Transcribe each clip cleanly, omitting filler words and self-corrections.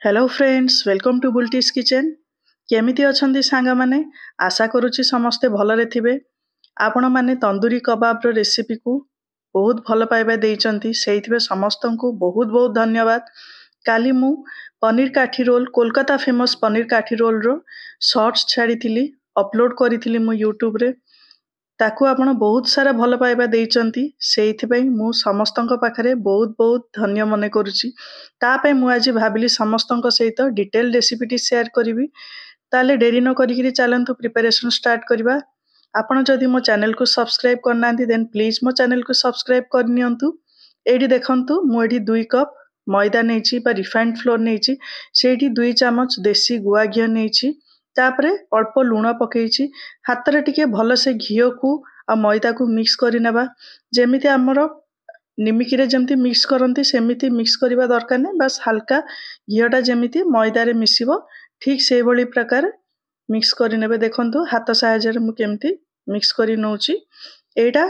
Hello friends, welcome to Bulti's kitchen. केमिति अछंती सांगा माने? आशा करूची समस्ते भलरे थिबे। आपण माने तंदूरी कबाब रो रेसिपी को बहुत भल पाइबा देइचंती, सेइथिबे समस्तंकु बहुत बहुत धन्यवाद। काली मु पनीर काठी रोल, कोलकाता फेमस पनीर काठी रोल रो शॉर्ट्स छाड़ीथिली, अपलोड करिथिली मु यूट्यूब रे। ताकू आपण बहुत सारा भल पाइबा देइचंती, सेइथिबे मु समस्तंक पाखरे बहुत बहुत धन्य मने करूची। तापे मु आज भाबिली समस्तंक सहित डिटेल रेसिपीटी शेयर करिवि। ताले डेरी न करिकिरी चलंतु प्रिपरेशन स्टार्ट करिबा। आपण जदि मो चैनल को सब्सक्राइब करनांती देन प्लीज मो चैनल को सब्सक्राइब करनियंतु। एडी देखंतु मु एडी 2 कप मैदा नेची बा रिफाइंड फ्लोर नेची, सेठी 2 चम्मच देसी गुआ घियो नेची, तापरे अल्प लूण पकेइची। हातरे टिके भल से घियो को आ मैदा को मिक्स करि नेबा। जेमिति हमरो निमिकी रे जेमिति मिक्स करंती सेमिति मिक्स करिबा दरकार नै, बस हल्का घियोटा जेमिति मैदा रे मिसिबो ठीक से भली प्रकार मिक्स करि नेबे। देखंतु हाथ सहायता रे मु केमिति मिक्स करि नउची। एटा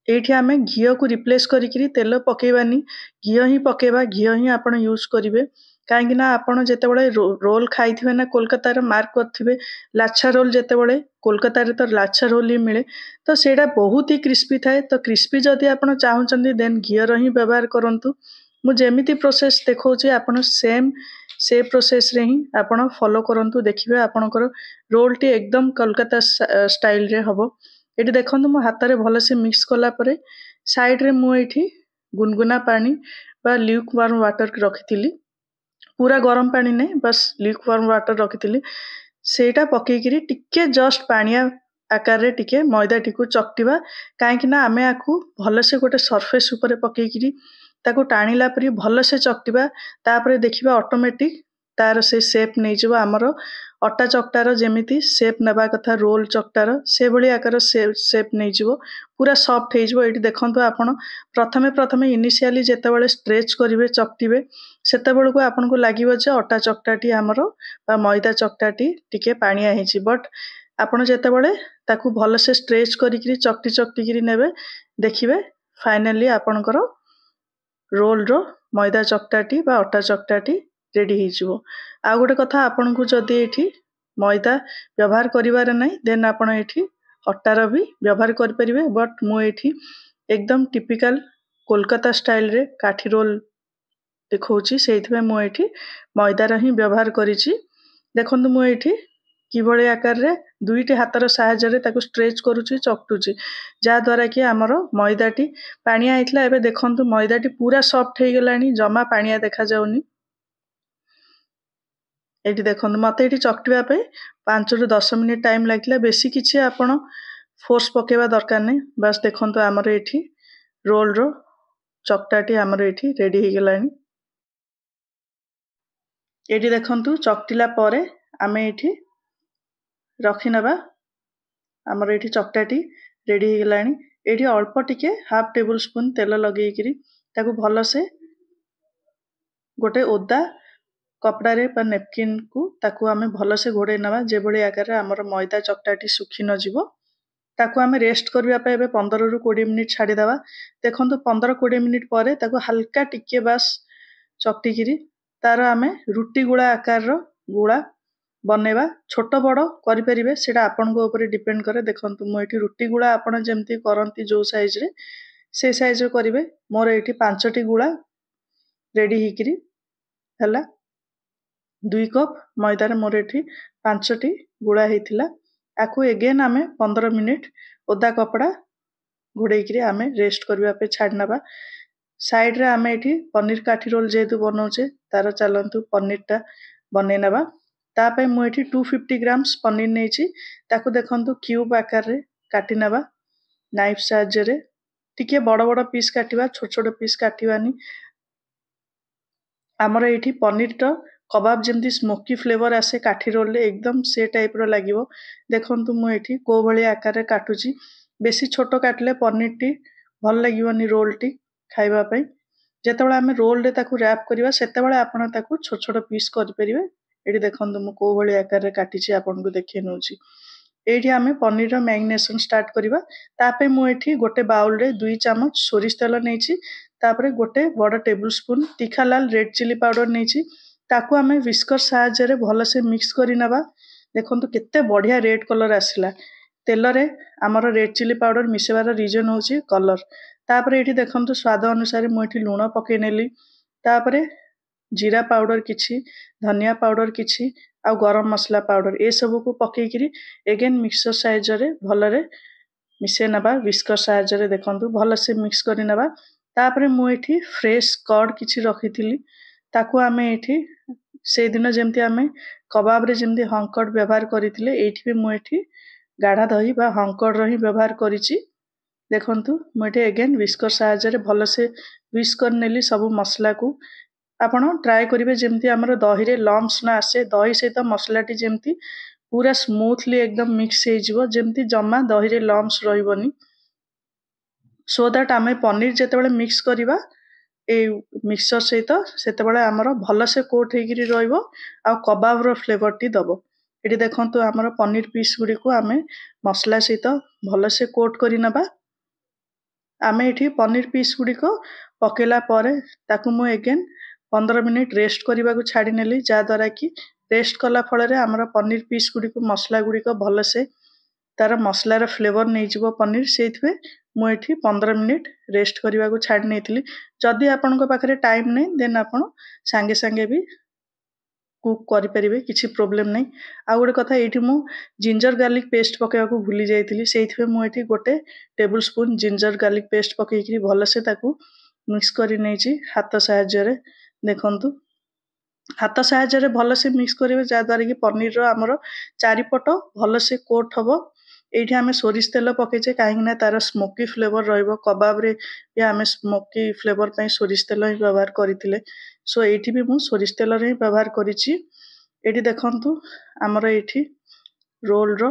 एठी आमे घियो को रिप्लेस करिकिरी तेल पकेइबानी, घियो ही पकेबा, घियो ही आपण यूज करिवे। काहेकि ना आपण जेतेबेले रोल खाइथिबे ना कोलकाता रे मार्क करथिबे लाच्छा रोल, जेतेबेले कोलकाता रे तो लाच्छा रोल ही मिले, तो सेटा बहुत ही क्रिस्पी थाए। तो क्रिस्पी जदि आपण चाहुचंदी देन घियो ही व्यवहार करंतु। मु जेमिति प्रोसेस देखौची आपण सेम से प्रोसेस रे ही आपण फॉलो करंतु, देखिबे आपणकर रोल टी एकदम कोलकाता स्टाइल रे हबो। एटी देखंतु मो हाथ रे भल से मिक्स कला परे साइड रे मु एठी गुनगुना पानी बा ल्यूक वार्म वाटर रखिथिली। पूरा गरम पानी नै, बस ल्यूक वार्म वाटर रखिथिली। सेटा पकेइकिरी टिके जस्ट पानिया आकार रे टिके मैदा टिकु चकटिबा। काहेकि ना आमे आकु भल से गोटे सरफेस ऊपर पकेइकिरी ताकू टाणीला परी भल से चकटिबा। तापरे देखिबा ऑटोमेटिक तार से शेप नै जिवो। हमरो अट्टा चकटार जेमिति शेप नेबा कथा रोल चकटार से भली आकार शेप नै जिवो, पूरा सॉफ्ट हे जिवो। एटी देखंतु आपण प्रथमे इनिशियली जेतेबेले स्ट्रेच करिवे चकटिबे सेतेबेले को आपन को लागिवो जे अट्टा चकटाटी हमरो बा मैदा चकटाटी टिके पानिया हेछि। बट आपण जेतेबेले ताकू भल से स्ट्रेच करिकिरी चकटी नेबे, देखिबे फाइनली आपनकर रोल रो मैदा चकटाटी बा अट्टा चकटाटी रेडी हे जिवो। आ गोटे कथा, आपन को जदि एठी मैदा व्यवहार करिवार नै देन आपण एठी अट्टार भी व्यवहार करि परिबे। बट मु एठी एकदम टिपिकल कोलकाता स्टाइल रे काठी रोल देखौची, सेइथिबे मु एठी मैदा रा ही व्यवहार करिछि। देखंतु मु एठी किभଳି आकार रे दुईटी हातर सहायता रे ताकू स्ट्रेच करूची, चकटुची, जा द्वारा कि हमरो मैदाटी पानिया आइतला। एबे देखंतु मैदाटी पूरा सॉफ्ट हे गेलानी, जमा पानिया देखा जाउनी। एठी देखंतु मते एठी चकटिबा पे 5 रु 10 मिनिट टाइम लागिला। बेसी किछि आपण फोर्स पकेबा दरकार नै। बस देखंतु हमरो एठी रोल रो चकटाटी हमरो एठी रेडी हे गेलानी। एठी देखंतु चकटिला परे आमे एठी रखि नबा। हमरो एठी चकटाटी रेडी हे गेलानी। एठी अल्प टिके हाफ टेबल स्पून तेल लगेइकिरी ताकू भल से गोटे ओदा कपड़ा रे पर नेपकिन को ताकू आमे भल से घोड़े नबा। जे भली आकार रे हमरो मैदा चकटाटी सुखी न जिवो। ताकू आमे रेस्ट करबा पे एबे 15 रु 20 मिनिट छाडी दबा। देखंतु 15-20 मिनिट परे ताकू हल्का टिके बस चकटिकिरी तार आमे रुटी गुळा आकार रो गुळा बनेबा। छोट बड़ करि परिबे, सेटा आपन को ऊपर डिपेंड करे। देखंतु मु एठी रुटी गुळा आपन जेमति करंती जो साइज रे से साइज रे करिवे। मोर एठी 5टी गुळा रेडी हिकिरी हला। 2 कप मैदा रे मोर एठी 5टी गुळा हेतिला। आकु अगेन आमे 15 मिनिट ओदा कपड़ा घोड़ेइकिरी आमे रेस्ट करबा पे छाड नबा। साइड रे आमे एठी पनीर काठी रोल जेतु बनौचे तार चलंतु पनीर टा बने नबा। ता पे मु एठी 250 ग्राम्स पनीर नेची, ताकू देखंतु क्यूब आकार रे काटी नबा नाइफ साहाय्य रे। टिके बड़ बड़ पीस काटिबा, छोट छोट पीस काटिबानी। हमरो एठी पनीर टा कबाब जेमति स्मोकी फ्लेवर आसे काठी रोल ले एकदम से टाइप रो लागिवो। देखंतु मु एठी को भली आकार रे काटुची। बेसी छोटो काटले पनीर टी भल लागिवनी रोल टी खाइबा पई। जेतेबेले आमे रोल रे ताकू रैप करिवा सेतेबेले आपण ताकू छोट छोट पीस करि परिबे। एठी देखंतु मु को भली आकार रे काटिची आपण को देखै नउची। एठी आमे पनीर रो मैरिनेशन स्टार्ट करिवा। तापे मु एठी गोटे बाउल रे 2 चम्मच सोरिष तेल नेची, तापरे गोटे बड़ टेबल स्पून तीखा लाल रेड चिली पाउडर नेची, ताकू आमे विस्कर साहाय्य भलसे मिक्स करि नबा। देखंतु केते बढ़िया रेड कलर आसिला। तेलरे आमर रेड चिली पाउडर मिसेबार रीजन होची कलर। तापरे एठी देखंतु स्वाद अनुसार मु एठी लूण पके नेली। तापरे जीरा पाउडर किछि, धनिया पाउडर किछि आ गरम मसला पाउडर ए सब को पकेकिरी एगेन मिक्सर साहाय्य भलरे मिसे नबा। विस्कर साहाय्य देखंतु भलसे मिक्स करि नबा। तापरे मु एठी फ्रेश कर्ड किछि रखिथिली ताकू आमे एठी से दिन जेमती आमे कबाब रे जेमती हंकर्ड व्यवहार करिथिले एठी भी मु एठी गाढ़ा दही बा हंकर्ड रही व्यवहार करिछि। देखंतु मु एठी एगेन विस्कर साहाय्य भलसे विस्क कर नेली सब मसला को। आपण ट्राई करिवे जेमती हमर दही रे लम्प्स ना आसे, दही सहित मसलाटी जेमती पूरा स्मूथली एकदम मिक्स हे जिवो, जेमती जम्मा दही रे लम्प्स रहिबोनी। सो दैट आमे पनीर जेतेबेले मिक्स करिवा ए मिक्सचर सहित सेतेबेले हमर भलसे कोट हेगिरी रहइबो आ कबाब रो फ्लेवर टी दबो। एठी देखंतु हमर पनीर पीस गुडी को आमे मसला सहित भलसे कोट करि नबा। आमे एठी पनीर पीस गुडी को पकेला परे ताकू मु एगेन 15 मिनिट रेस्ट करिबा को छाडी नेली, जा द्वारा कि रेस्ट कला फଳରେ हमर पनीर पीस गुडी को मसला गुडी को भलसे तार मसला रो फ्लेवर नै जिवो पनीर। सेथवे मु एठी 15 मिनिट रेस्ट करिबा को छाडी नेथिली। जदि आपनको पाखरे टाइम नै देन आपण संगे संगे भी कुक करि परिबे, किछि प्रॉब्लम नै। आ गोटे कथा एठी मु जिंजर गार्लिक पेस्ट पकेबा को भूली जाइथिली, सेथवे मु एठी गोटे tablespoon ginger garlic paste पकेकिरी भलसे ताकू मिक्स करि नेछि हाथ साहाय्य रे। देखंतु हाथ साहाय्य रे भलसे मिक्स करिवे जा द्वारा कि पनीर रो हमर चारिपट भलसे कोट हबो। एठी हमें सोरिष तेल पकेचे काहेकि ना तार स्मोकी फ्लेवर रहइबो। कबाब रे भी हमें स्मोकी फ्लेवर पई सोरिष तेल ही व्यवहार करिथिले। सो एठी भी मु सोरिष तेल रे व्यवहार करिछि। एठी देखंतु हमर एठी रोल रो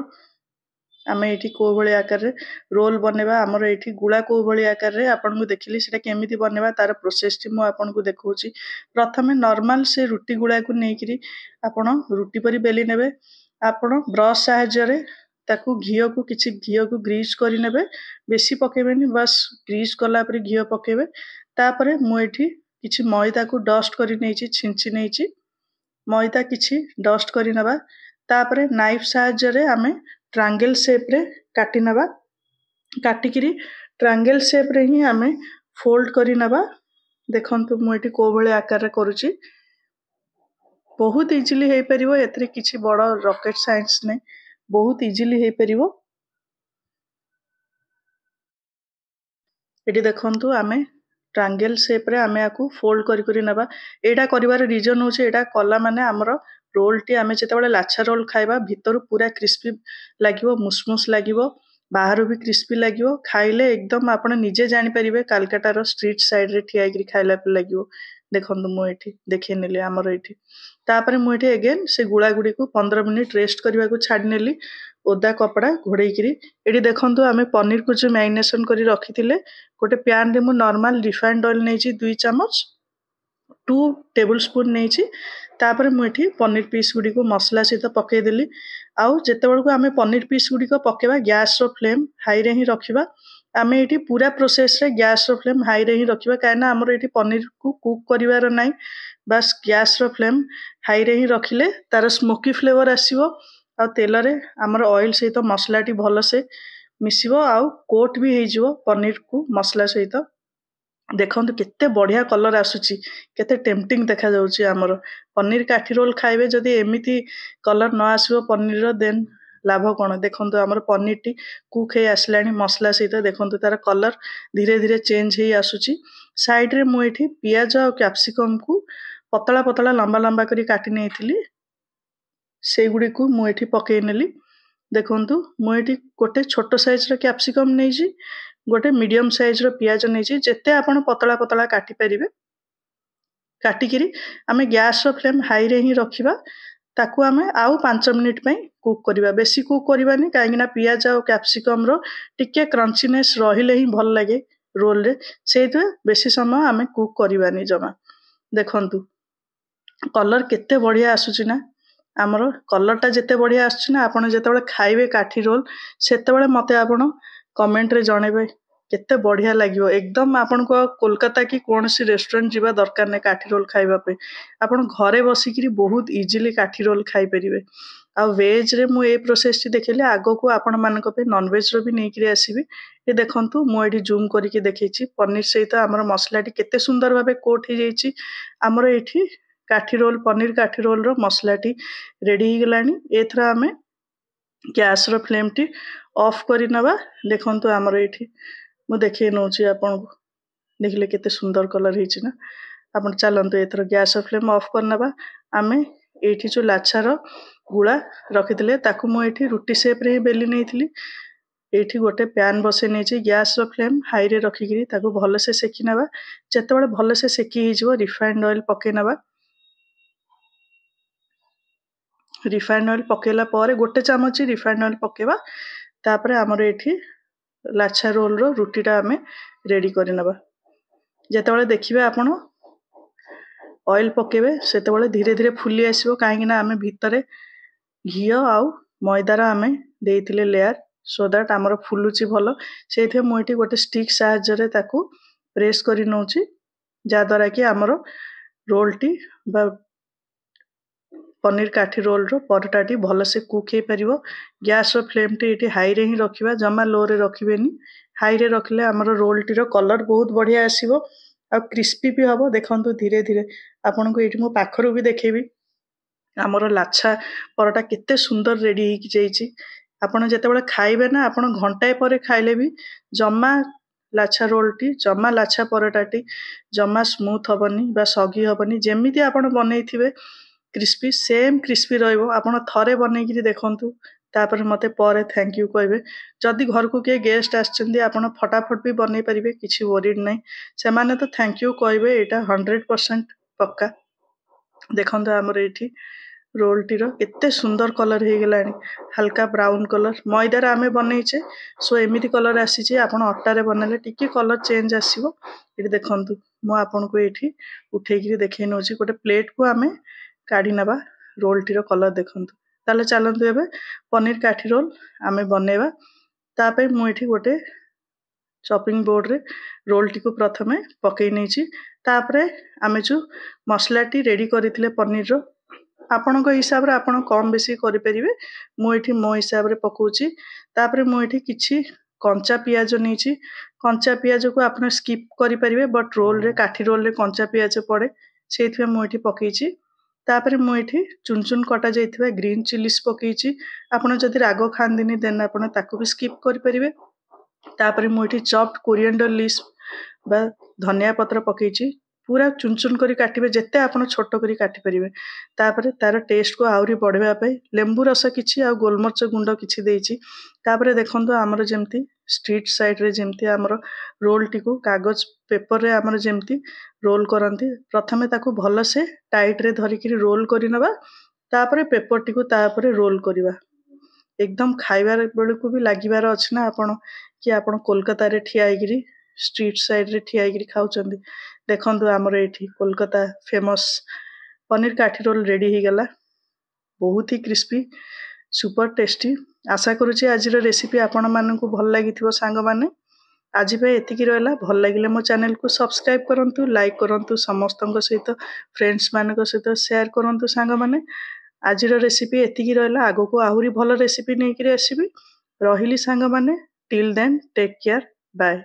आमे एठी को भली आकार रे रोल बनेबा। हमर एठी गुळा को भली आकार रे आपन को देखिली सेटा केमिति बनेबा तार प्रोसेस टी मु आपन को देखौछि। प्रथमे नॉर्मल से रुटी गुळा को नेकिरी आपन रुटी परी बेली नेबे। आपन ब्रश साहाय्य रे ताकू घियो को किछि घियो को ग्रीस करि नेबे, बेसी पकेबेनी, बस ग्रीस कला परे घियो पकेबे। तापरे मु एठी किछि मैदा को डस्ट करि नेछि, छिंची नेछि मैदा किछि डस्ट करि नबा। तापरे नाइफ साहाय्य रे आमे ट्रायंगल शेप रे काटि नबा। काटिकिरी ट्रायंगल शेप रे ही आमे फोल्ड करि नबा। देखंतु मु एठी को भले आकार रे करूछि। बहुत इजीली हे परिबो, एतरे किछि बड़ रॉकेट साइंस नै, बहुत इजीली हे परिबो। एठी देखंतु आमे ट्रायंगल शेप रे आमे आकू फोल्ड करि करि नबा। एटा करिवार रीजन होछि एटा कला माने हमर रोल टी आमे जेतेबेले लाछा रोल खाइबा भितरु पूरा क्रिस्पी लागिवो, मुसमुस लागिवो, बाहरु भी क्रिस्पी लागिवो। खाइले एकदम आपण निजे जानि परिबे कलकत्ता रो स्ट्रीट साइड रे ठिया गिरी खाइला पे लागिवो। देखंतु मु एठी देखि नेली हमर एठी। तापरे मु एठी अगेन से गुळा गुडी को 15 मिनिट रेस्ट करिवा को छाडी नेली ओदा कपड़ा घोड़ेई किरी। एठी देखंतु आमे पनीर को जो मैरिनेशन करी रखिथिले गोटे पैन रे मु नॉर्मल रिफाइंड ऑयल नेछि 2 चम्मच 2 टेबल स्पून नेछि। तापरे मु एठी पनीर पीस गुडी को मसला सहित पकेई देली। आउ जेतेबेल को आमे पनीर पीस गुडी को पकेबा गैस रो फ्लेम हाई रे ही रखिबा। आमे एठी पूरा प्रोसेस रे गैस रो फ्लेम हाई रे ही रखिबा, काहेना हमर एठी पनीर को कुक करिवार नै, बस गैस रो फ्लेम हाई रे ही रखिले तार स्मोकी फ्लेवर आसीबो। आ तेल रे हमर ऑयल सहित मसला टी भलसे मिसिबो आउ कोट भी हे जिवो पनीर को मसला सहित। देखंतु केते बढ़िया कलर आसुची, केते टेम्पटिंग देखा जाउची। हमर पनीर काठी रोल खाइबे जदि एमिति कलर न आसीबो पनीर रो देन लाभ कोन। देखंतु हमर पनीर टी कुक हे आसलानी मसला सहित। देखंतु तार कलर धीरे धीरे चेंज हे आसुची। साइड रे मु एठी पियाज आ कैप्सिकम को पतला पतला लंबा लंबा करी काटी नेथिली, से गुडी को मु एठी पकेई नेली। देखंतु मु एठी गोटे छोटो साइज रो कैप्सिकम नेजी, गोटे मीडियम साइज रो पियाज नेजी। जेते आपण पतला पतला काटी परिबे काटी किरी आमे गैस रो फ्लेम हाई रे ही रखिबा। ताकू आमे आउ 5 मिनिट पई कुक करिबा, बेसी कुक करिबानी काहेकि ना पियाज आ कैप्सिकम रो टिके क्रंचीनेस रहिले ही भल लागे रोल रे, सेते बेसी समय आमे कुक करिबानी जमा। देखंतु कलर केते बढ़िया आसुची ना, हमर कलर टा जेते बढ़िया आसुची ना, आपण जेतेबेले खाइबे काठी रोल सेतेबेले मते आपण कमेंट रे जणेबे केते बढ़िया लगियो एकदम आपनको कोलकाता की कोनसी रेस्टोरेंट जीवा दरकार नै काठी रोल खाइबा पे आपण घरे बसिकिरी बहुत इजीली काठी रोल खाई परिबे आ वेज रे मु ए प्रोसेस टी देखले आगो को आपण मानको पे नॉन वेज रो भी नेकिरी आसीबी ए देखंतु मु एडी जूम करके देखैछि पनीर सहित हमर मसला टी केते सुंदर भाबे कोट ही जाईछि हमर एठी काठी रोल पनीर काठी रोल रो मसला टी रेडी ही गलानी एथरा हमें गैस रो फ्लेम टी ऑफ करि नबा देखंतु हमर एठी मु देखै नउछि आपनको देखले केते सुंदर कलर हिछि ना आपण चलंतु एथर गैस फ्लेम ऑफ करनबा आमे एठी जो लाछार गुळा रखिथिले ताकू मु एठी रुटी शेप रे बेली नेइथिली एठी गोटे पैन बसे नेछि गैस रो फ्लेम हाई रे रखिकिरी ताकू भलो से सेकी नबा जेतेबेले भलो से सेकी हिजबो रिफाइंड ऑयल पके नबा रिफाइंड ऑयल पकेला पारे गोटे चामच रिफाइंड ऑयल पकेबा तापरे हमर एठी लाछा रोल रो रुटीटा आमे रेडी करि नबा जेतेबेले देखिबे आपण ऑयल पकेबे सेतेबेले धीरे धीरे फुली आसीबो काहेकि ना आमे भितरे घियो आउ मैदार आमे देइथिले लेयर सो दैट हमर फुलुची भलो सेथे मु एठी गोटे स्टिक साहाय्य रे ताकू प्रेस करि नउची जा द्वारा कि हमर रोलटी बा पनीर काठी रोल रो परटाटी भलो से कुक हे परिबो गैस रो फ्लेम टी एठी हाई रे ही रखिबा जमा लो रे रखिबेनी हाई रे रखले हमर रोल टी रो कलर बहुत बढ़िया आसीबो आ क्रिस्पी भी हबो देखंतु धीरे धीरे आपन को एठी मो पाखरु भी देखेबी हमर लाछा परटा केते सुंदर रेडी हे कि जाईची आपण जेतेबेले खाइबे ना आपण घंटाए परे खाइले भी जम्मा लाछा रोलटी जम्मा लाछा परटाटी जम्मा स्मूथ हबनी बा सगी हबनी जेमिति आपण बनेइथिबे क्रिस्पी सेम क्रिस्पी रहइबो आपण थरे बनेइकिरी देखंतु तापर मते परे थैंक यू कहबे जदी घर को के गेस्ट आछचंदी आपण फटाफट भी बनै परिबे किछि वरीड नै से माने तो थैंक यू कहबे एटा 100% पक्का देखंतु हमर एठी रोलटी रो केते सुंदर कलर हे गेलानी हल्का ब्राउन कलर मैदा रे आमे बनैछे सो एमिति कलर आसीछे आपण अट्टा रे बनले टिके कलर चेंज आसीबो एठी देखंतु मो आपण को एठी उठेकिरी देखै नउची गोटे प्लेट को आमे काढी नबा रोलटी रो कलर देखंतु ताले चलंतु एबे पनीर काठी रोल आमे बनेबा तापे मु एठी गोटे चॉपिंग बोर्ड रे रोलटी को प्रथमे पकई नेछि तापरे आमे जो मसलाटी रेडी करिथिले पनीर रो आपनको हिसाब रे आपण कम बेसी करि परिबे मु एठी मो हिसाब रे पकोछि तापरे मु एठी किछि कंचा पियाज नेछि कंचा पियाज को आपण स्किप करि परिबे बट रोल रे काठी रोल रे कंचा पियाज पड़े सेथि मु एठी पकेछि तापरे मु एठी चुन चुन कटा जाइथिबा ग्रीन चिलीज पकेछि आपण जदि रागो खान्दिनी देन आपण ताकू भी स्किप करि परिबे तापरे मु एठी चॉप्ड कोरिएंडर लीव्स बा धनिया पत्र पकेछि पूरा चुन चुन करी काटिबे जेते आपण छोटो करी काटि परिबे तापरे तार टेस्ट को आउरी बढ़ेबा पई लेंबू रस किछि आ गोलमरच गुंड किछि देइछि तापरे देखंतु हमर जेमति स्ट्रीट साइड रे जेमति हमर रोल टी को कागज पेपर रे हमर जेमति रोल करंती प्रथमे ताकू भलो से टाइट रे धरि कि रोल करि नबा तापरे पेपर टी को तापरे रोल करिबा एकदम खाइबार बेलकू भी लागिबार अछि ना आपण कि आपण कोलकाता रे ठिया आइगिरी स्ट्रीट साइड रे ठिया आइगिरी खाउचंदी देखंतु हमर एठी कोलकाता फेमस पनीर काठी रोल रेडी ही गला बहुत ही क्रिस्पी सुपर टेस्टी आशा करूची आज रो रेसिपी आपण माननकु भल लागिथिबो सांग माने आज पे एतिकी रहला भल लागिले मो चैनल को सब्सक्राइब करंतु लाइक करंतु समस्तंक सहित फ्रेंड्स मानक सहित शेयर करंतु सांग माने आज रो रेसिपी एतिकी रहला आगो को आहुरी भल रेसिपी नै कि आसीबी रहिली सांग माने till then take care bye.